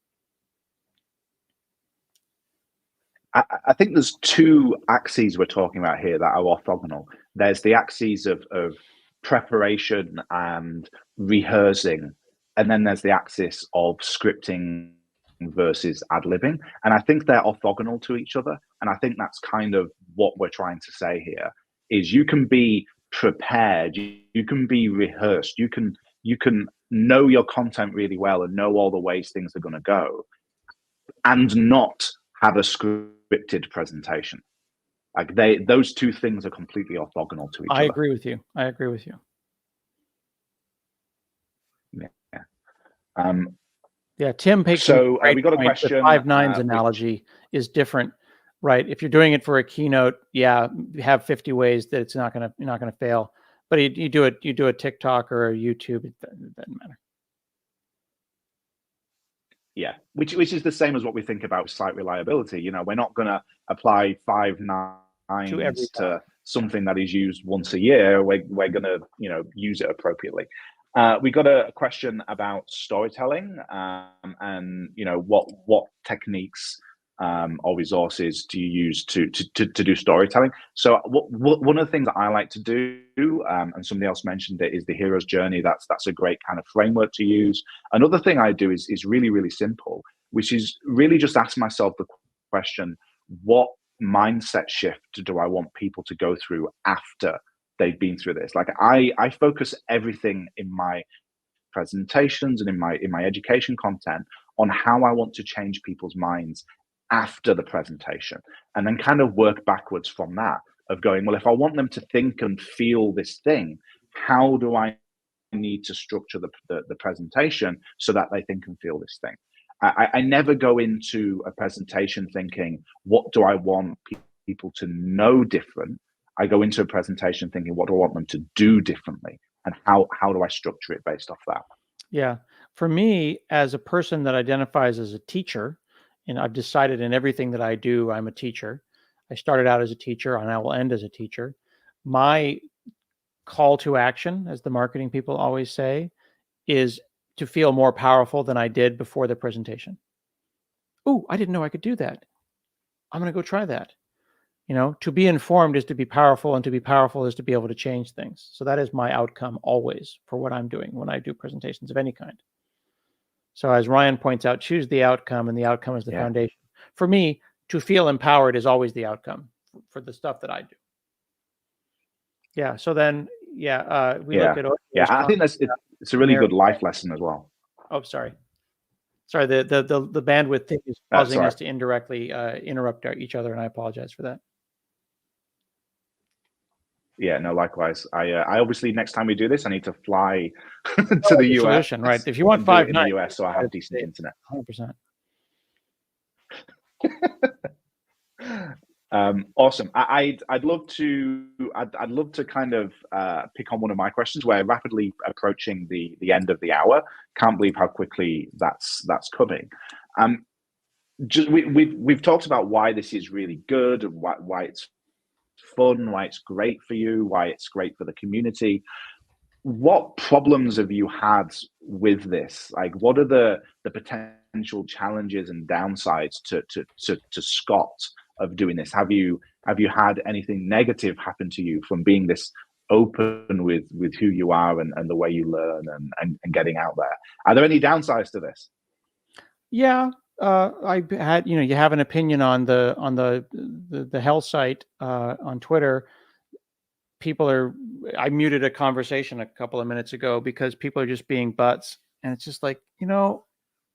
S1: I think there's two axes we're talking about here that are orthogonal. There's the axes of preparation and rehearsing, and then there's the axis of scripting versus ad-libbing. And I think they're orthogonal to each other. And I think that's kind of what we're trying to say here is you can be prepared, you can be rehearsed, you can know your content really well and know all the ways things are going to go and not have a scripted presentation. Like those two things are completely orthogonal to each other.
S2: I agree with you. I agree with you.
S1: Yeah.
S2: Yeah, Tim makes
S1: so we got a question.
S2: The 5 nines analogy is different, right? If you're doing it for a keynote, yeah, you have 50 ways that it's you're not gonna fail. But you do a TikTok or a YouTube, it doesn't matter.
S1: Yeah, which is the same as what we think about site reliability. You know, we're not going to apply 5 nines to something that is used once a year. We're going to use it appropriately. We got a question about storytelling and what techniques or resources do you use to do storytelling. So one of the things that I like to do, and somebody else mentioned it, is the hero's journey. That's a great kind of framework to use. Another thing I do is really, really simple, which is really just ask myself the question, what mindset shift do I want people to go through after they've been through this? Like I focus everything in my presentations and in my education content on how I want to change people's minds after the presentation, and then kind of work backwards from that of going, well, if I want them to think and feel this thing, how do I need to structure the presentation so that they think and feel this thing? I never go into a presentation thinking, what do I want people to know different? I go into a presentation thinking, what do I want them to do differently? And how do I structure it based off that?
S2: Yeah. For me, as a person that identifies as a teacher, and I've decided in everything that I do, I'm a teacher. I started out as a teacher and I will end as a teacher. My call to action, as the marketing people always say, is to feel more powerful than I did before the presentation. Oh, I didn't know I could do that. I'm going to go try that. To be informed is to be powerful, and to be powerful is to be able to change things. So that is my outcome always for what I'm doing when I do presentations of any kind. So as Ryan points out, choose the outcome, and the outcome is the foundation. For me, to feel empowered is always the outcome for the stuff that I do. Yeah. So then, we look at.
S1: I think it's a really good life lesson as well.
S2: Oh, sorry. The bandwidth thing is causing us to indirectly interrupt each other, and I apologize for that.
S1: Yeah, no, likewise. I obviously next time we do this, I need to fly to the US.
S2: Solution, right? If you want 5
S1: nines in the US, so I have decent internet.
S2: 100%.
S1: Awesome. I'd love to kind of pick on one of my questions. We're rapidly approaching the end of the hour. Can't believe how quickly that's coming. We've talked about why this is really good, and why it's fun, why it's great for you, why it's great for the community. What problems have you had with this? Like, what are the potential challenges and downsides to Scott of doing this? Have you had anything negative happen to you from being this open with who you are and the way you learn and getting out there? Are there any downsides to this?
S2: Yeah. I had, you have an opinion on the health site on Twitter. I muted a conversation a couple of minutes ago because people are just being butts. And it's just like,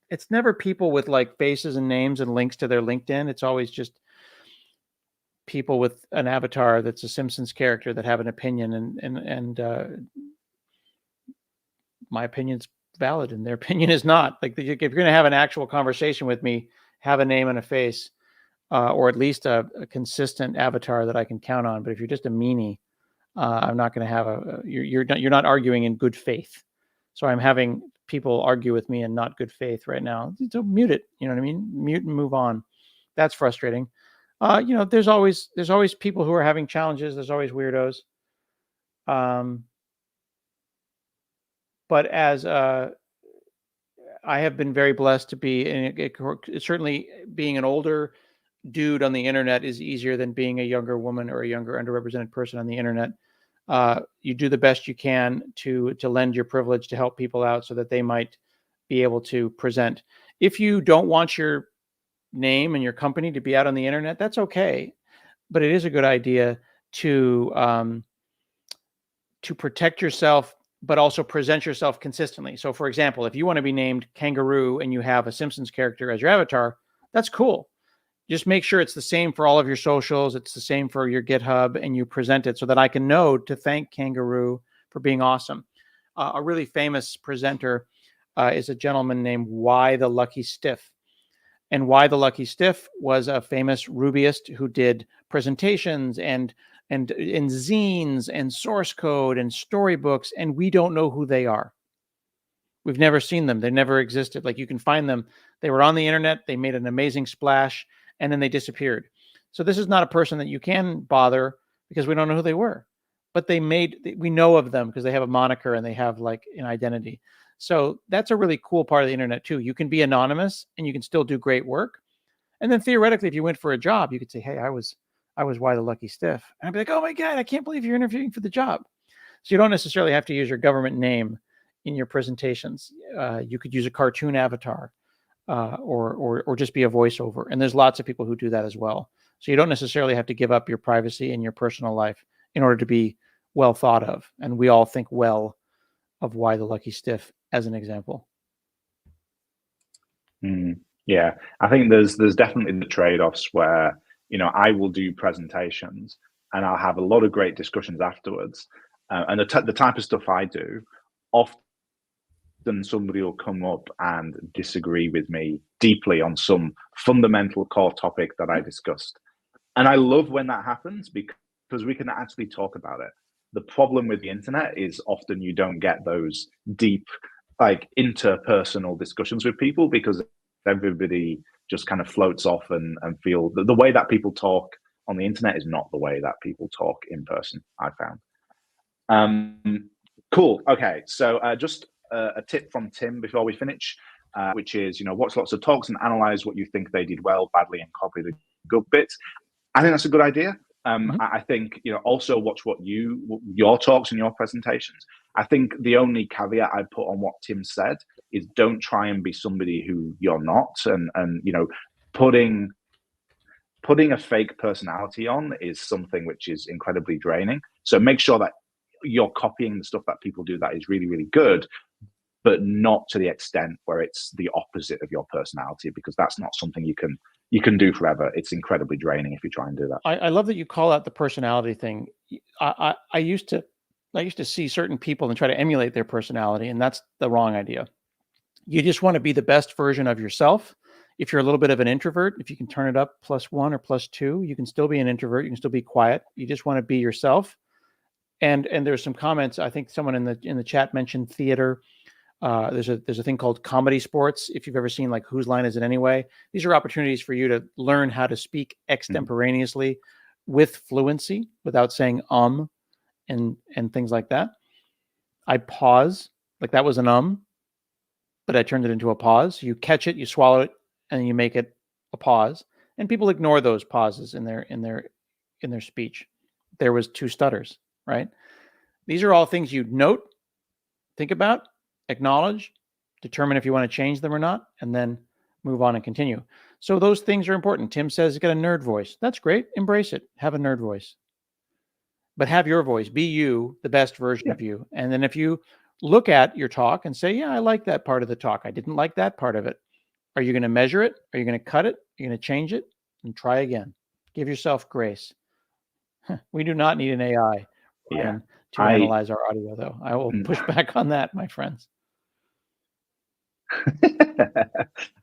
S2: it's never people with like faces and names and links to their LinkedIn. It's always just people with an avatar that's a Simpsons character that have an opinion, and my opinion's valid and their opinion is not. Like, if you're going to have an actual conversation with me, have a name and a face, or at least a consistent avatar that I can count on. But if you're just a meanie, I'm not going to have you're not arguing in good faith. So I'm having people argue with me in not good faith right now. So mute it. You know what I mean? Mute and move on. That's frustrating. There's always people who are having challenges. There's always weirdos. But as I have been very blessed to be, and certainly being an older dude on the internet is easier than being a younger woman or a younger underrepresented person on the internet. You do the best you can to lend your privilege to help people out so that they might be able to present. If you don't want your name and your company to be out on the internet, that's okay. But it is a good idea to protect yourself, but also present yourself consistently. So for example, if you want to be named Kangaroo and you have a Simpsons character as your avatar, that's cool. Just make sure it's the same for all of your socials. It's the same for your GitHub, and you present it so that I can know to thank Kangaroo for being awesome. A really famous presenter is a gentleman named Why the Lucky Stiff. And Why the Lucky Stiff was a famous Rubyist who did presentations and zines and source code and storybooks, and we don't know who they are. We've never seen them. They never existed. Like, you can find them. They were on the internet. They made an amazing splash, and then they disappeared. So this is not a person that you can bother because we don't know who they were. But we know of them because they have a moniker and they have like an identity. So that's a really cool part of the internet too. You can be anonymous and you can still do great work. And then theoretically, if you went for a job, you could say, hey, I was Why the Lucky Stiff. And I'd be like, oh my God, I can't believe you're interviewing for the job. So you don't necessarily have to use your government name in your presentations. You could use a cartoon avatar or just be a voiceover. And there's lots of people who do that as well. So you don't necessarily have to give up your privacy and your personal life in order to be well thought of. And we all think well of Why the Lucky Stiff as an example.
S1: Yeah, I think there's definitely the trade-offs where, I will do presentations and I'll have a lot of great discussions afterwards. And the type of stuff I do, often somebody will come up and disagree with me deeply on some fundamental core topic that I discussed. And I love when that happens because we can actually talk about it. The problem with the internet is often you don't get those deep, like, interpersonal discussions with people because everybody just kind of floats off and feel the way that people talk on the internet is not the way that people talk in person, I found. Cool. Okay. So just a tip from Tim before we finish, which is, watch lots of talks and analyze what you think they did well, badly, and copy the good bits. I think that's a good idea. I think, also watch your talks and your presentations. I think the only caveat I put on what Tim said is don't try and be somebody who you're not. And putting a fake personality on is something which is incredibly draining. So make sure that you're copying the stuff that people do that is really, really good, but not to the extent where it's the opposite of your personality, because that's not something you can do forever. It's incredibly draining if you try and do that.
S2: I love that you call out the personality thing. I used to see certain people and try to emulate their personality, and that's the wrong idea. You just want to be the best version of yourself. If you're a little bit of an introvert, if you can turn it up +1 or +2, you can still be an introvert. You can still be quiet. You just want to be yourself. And there's some comments. I think someone in the chat mentioned theater. There's a thing called comedy sports. If you've ever seen like Whose Line Is It Anyway? These are opportunities for you to learn how to speak extemporaneously with fluency without saying and things like that. I pause, like that was an but I turned it into a pause. You catch it, you swallow it, and you make it a pause. And people ignore those pauses in their speech. There was 2 stutters, right? These are all things you'd note, think about, acknowledge, determine if you want to change them or not, and then move on and continue. So those things are important. Tim says he's got a nerd voice. That's great. Embrace it. Have a nerd voice. But have your voice. Be you, the best version of you. And then if you look at your talk and say, yeah, I like that part of the talk. I didn't like that part of it. Are you going to measure it? Are you going to cut it? Are you going to change it? And try again. Give yourself grace. We do not need an AI to analyze our audio, though. I will push back on that, my friends.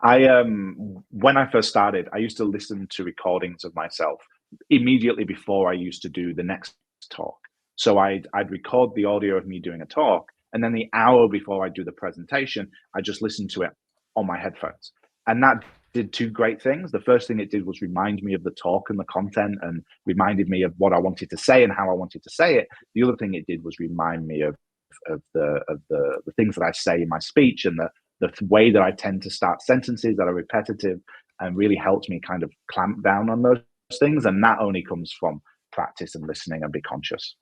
S1: When I first started, I used to listen to recordings of myself immediately before I used to do the next talk. So I'd record the audio of me doing a talk, and then the hour before I do the presentation, I just listened to it on my headphones. And that did 2 great things. The first thing it did was remind me of the talk and the content, and reminded me of what I wanted to say and how I wanted to say it. The other thing it did was remind me of the things that I say in my speech and the way that I tend to start sentences that are repetitive. and really helped me kind of clamp down on those things. And that only comes from practice and listening and be conscious.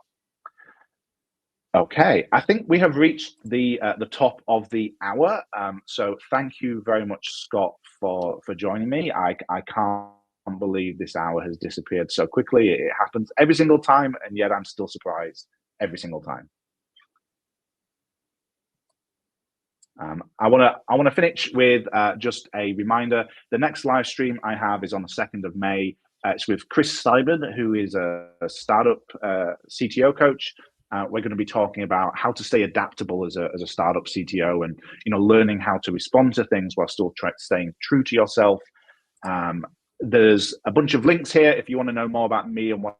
S1: Okay, I think we have reached the top of the hour. So thank you very much, Scott, for joining me. I can't believe this hour has disappeared so quickly. It happens every single time, and yet I'm still surprised every single time. I want to finish with just a reminder. The next live stream I have is on the 2nd of May. It's with Chris Seibert, who is a startup CTO coach. We're going to be talking about how to stay adaptable as a startup CTO, and learning how to respond to things while still staying true to yourself. There's a bunch of links here if you want to know more about me and what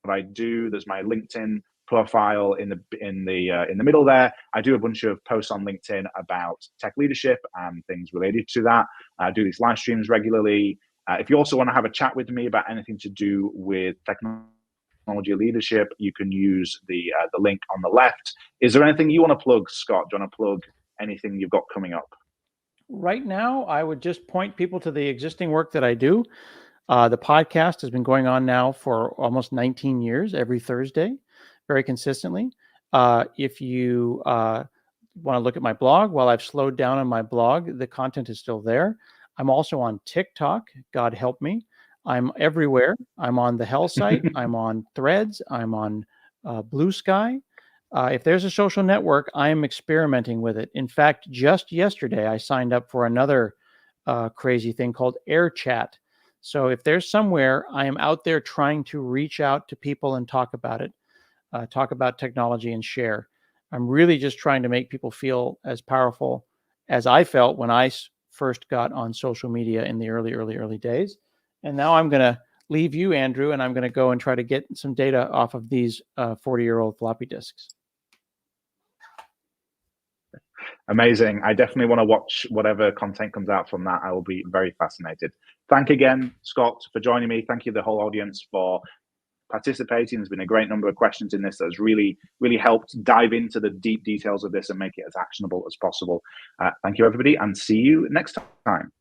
S1: I do. There's my LinkedIn profile in the middle there. I do a bunch of posts on LinkedIn about tech leadership and things related to that. I do these live streams regularly. If you also want to have a chat with me about anything to do with technology leadership, you can use the link on the left. Is there anything you want to plug, Scott? Do you want to plug anything you've got coming up?
S2: Right now, I would just point people to the existing work that I do. The podcast has been going on now for almost 19 years, every Thursday, very consistently. If you want to look at my blog, while I've slowed down on my blog, the content is still there. I'm also on TikTok, God help me. I'm everywhere. I'm on the Hell site. I'm on Threads. I'm on Blue Sky. If there's a social network, I'm experimenting with it. In fact, just yesterday, I signed up for another crazy thing called Air Chat. So if there's somewhere, I am out there trying to reach out to people and talk about it, talk about technology and share. I'm really just trying to make people feel as powerful as I felt when I first got on social media in the early days. And now I'm going to leave you, Andrew, and I'm going to go and try to get some data off of these 40-year-old floppy disks.
S1: Amazing. I definitely want to watch whatever content comes out from that. I will be very fascinated. Thank you again, Scott, for joining me. Thank you, the whole audience, for participating. There's been a great number of questions in this that has really helped dive into the deep details of this and make it as actionable as possible. Thank you, everybody, and see you next time.